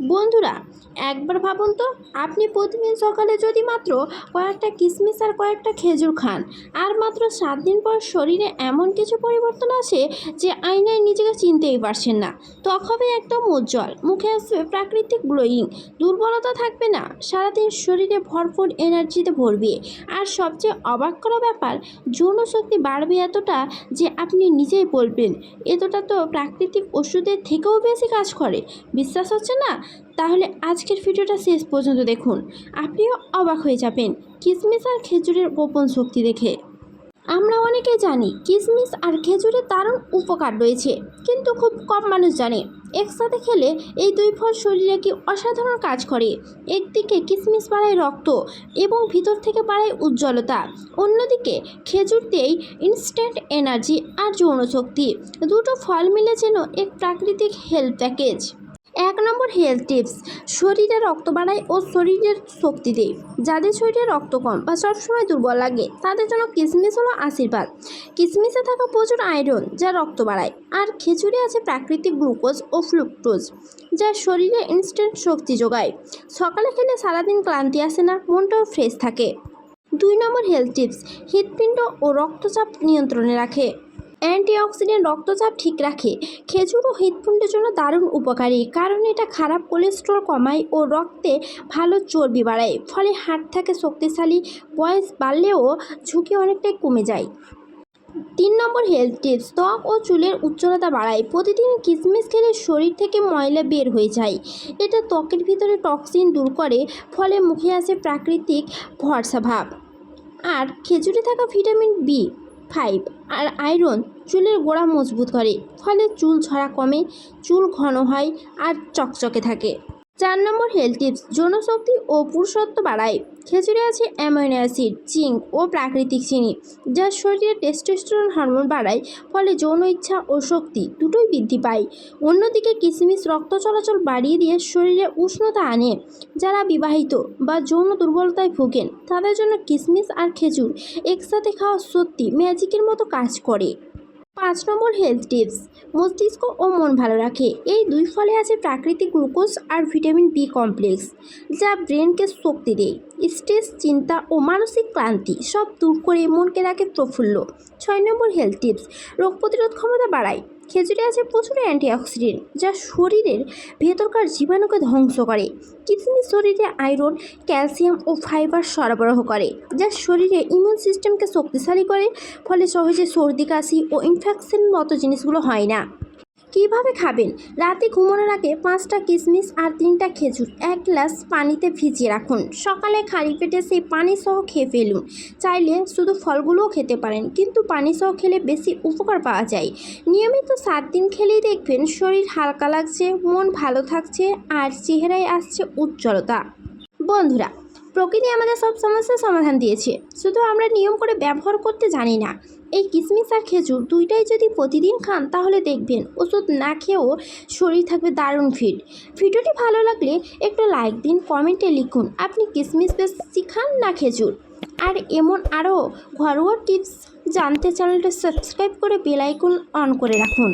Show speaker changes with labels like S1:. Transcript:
S1: বন্ধুরা, একবার ভাবুন তো, আপনি প্রতিদিন সকালে যদি মাত্র কয়েকটা কিশমিশ আর কয়েকটা খেজুর খান, আর মাত্র 7 দিন পর শরীরে এমন কিছু পরিবর্তন আসে যে আয়নায় নিজেকে চিনতেই পারছেন না। ত্বক হবে একদম উজ্জ্বল, মুখে আসবে প্রাকৃতিক গ্লোয়িং, দুর্বলতা থাকবে না, সারাদিন শরীরে ভরপুর এনার্জিতে ভরবে। আর সবচেয়ে অবাক করা ব্যাপার, যৌন শক্তি বাড়বে এতটা যে আপনি নিজেই বলবেন এতটা তো প্রাকৃতিক ওষুধের থেকেও বেশি কাজ করে। বিশ্বাস হচ্ছে না? তাহলে আজকের ভিডিওটা শেষ পর্যন্ত দেখুন, আপনিও অবাক হয়ে যাবেন কিশমিশ আর খেজুরের গোপন শক্তি দেখে। আমরা অনেকেই জানি কিশমিশ আর খেজুরের দারুণ উপকার রয়েছে, কিন্তু খুব কম মানুষ জানে একসাথে খেলে এই দুই ফল শরীরে কি অসাধারণ কাজ করে। একদিকে কিশমিশ বাড়ায় রক্ত এবং ভিতর থেকে বাড়ায় উজ্জ্বলতা, অন্যদিকে খেজুর দেয় ইনস্ট্যান্ট এনার্জি আর যৌন শক্তি। দুটো ফল মিলে যেন এক প্রাকৃতিক হেলথ প্যাকেজ। 1 নম্বর হেলথ টিপস, শরীরে রক্ত বাড়ায় ও শরীরের শক্তি দেয়। যাদের শরীরে রক্ত কম বা সবসময় দুর্বল লাগে তাদের জন্য কিশমিশ হলো আশীর্বাদ। কিশমিশে থাকা প্রচুর আয়রন যা রক্ত বাড়ায়, আর খেজুরে আছে প্রাকৃতিক গ্লুকোজ ও ফ্রুক্টোজ যা শরীরে ইনস্ট্যান্ট শক্তি যোগায়। সকালে খেলে সারাদিন ক্লান্তি আসে না, মনটাও ফ্রেশ থাকে। 2 নম্বর হেলথ টিপস, হৃৎপিণ্ড ও রক্তচাপ নিয়ন্ত্রণে রাখে। অ্যান্টিঅক্সিডেন্ট রক্তচাপ ঠিক রাখে। খেজুর ও হৃৎপিণ্ডের জন্য দারুণ উপকারী, কারণ এটা খারাপ কোলেস্ট্রল কমায় ও রক্তে ভালো চর্বি বাড়ায়, ফলে হার্ট থাকে শক্তিশালী। বয়স বাড়লেও ঝুঁকি অনেকটাই কমে যায়। 3 নম্বর হেলথ টিপস, ত্বক ও চুলের উজ্জ্বলতা বাড়ায়। প্রতিদিন কিশমিশ খেলে শরীর থেকে ময়লা বের হয়ে যায়, এটা ত্বকের ভিতরে টক্সিন দূর করে, ফলে মুখে আসে প্রাকৃতিক ফর্সা ভাব। আর খেজুরে থাকা ভিটামিন বি5 আর আয়রন চুলের গোড়া মজবুত করে, ফলে চুল ঝরা কমে, চুল ঘন হয় আর চকচকে থাকে। 4 নম্বর হেলথ টিপস, যৌনশক্তি ও পুরুষত্ব বাড়ায়। খেজুরে আছে অ্যামাইনো অ্যাসিড, জিঙ্ক ও প্রাকৃতিক চিনি যা শরীরে টেস্টোস্টেরন হরমোন বাড়ায়, ফলে যৌন ইচ্ছা ও শক্তি দুটোই বৃদ্ধি পায়। অন্যদিকে কিশমিশ রক্ত চলাচল বাড়িয়ে দিয়ে শরীরে উষ্ণতা আনে। যারা বিবাহিত বা যৌন দুর্বলতায় ভোগেন তাদের জন্য কিশমিশ আর খেজুর একসাথে খাওয়া সত্যি ম্যাজিকের মতো কাজ করে। 5 নম্বর হেলথ টিপস, মস্তিষ্ক ও মন ভালো রাখে। এই দুই ফলে আছে প্রাকৃতিক গ্লুকোজ আর ভিটামিন বি কমপ্লেক্স যা ব্রেনকে শক্তি দেয়। স্ট্রেস, চিন্তা ও মানসিক ক্লান্তি সব দূর করে মনকে রাখে প্রফুল্ল। 6 নম্বর হেলথ টিপস, রোগ প্রতিরোধ ক্ষমতা বাড়ায়। খেজুরে আছে প্রচুর অ্যান্টিঅক্সিডেন্ট যা শরীরের ভেতরকার জীবাণুকে ধ্বংস করে। কিশমিশ শরীরে আয়রন, ক্যালসিয়াম ও ফাইবার সরবরাহ করে, যা শরীরে ইমিউন সিস্টেমকে শক্তিশালী করে, ফলে সহজে সর্দি, কাশি ও ইনফেকশন মতো জিনিসগুলো হয় না। কিভাবে খাবেন? রাতে ঘুমানোর আগে 5টা কিশমিশ আর 3টা খেজুর 1 গ্লাস পানিতে ভিজিয়ে রাখুন। সকালে খালি পেটে সেই পানি সহ খেয়ে ফেলুন। চাইলে শুধু ফলগুলোও খেতে পারেন, কিন্তু পানি সহ খেলে বেশি উপকার পাওয়া যায়। নিয়মিত 7 দিন খেলেই দেখবেন শরীর হালকা লাগছে, মন ভালো থাকছে আর চেহারায় আসছে উজ্জ্বলতা। বন্ধুরা, প্রকৃতি আমাদের সব সমস্যার সমাধান দিয়েছে, শুধু আমরা নিয়ম করে ব্যবহার করতে জানি না। এই কিশমিশ আর খেজুর দুইটাই যদি প্রতিদিন খান তাহলে দেখবেন ওষুধ না খেয়েও শরীর থাকবে দারুণ ফিট। ভিডিওটি ভালো লাগলে একটু লাইক দিন, কমেন্টে লিখুন আপনি কিশমিশ বেশি খান না খেজুর। আর এমন আরও ঘরোয়া টিপস জানতে চ্যানেলটা সাবস্ক্রাইব করে বেল আইকন অন করে রাখুন।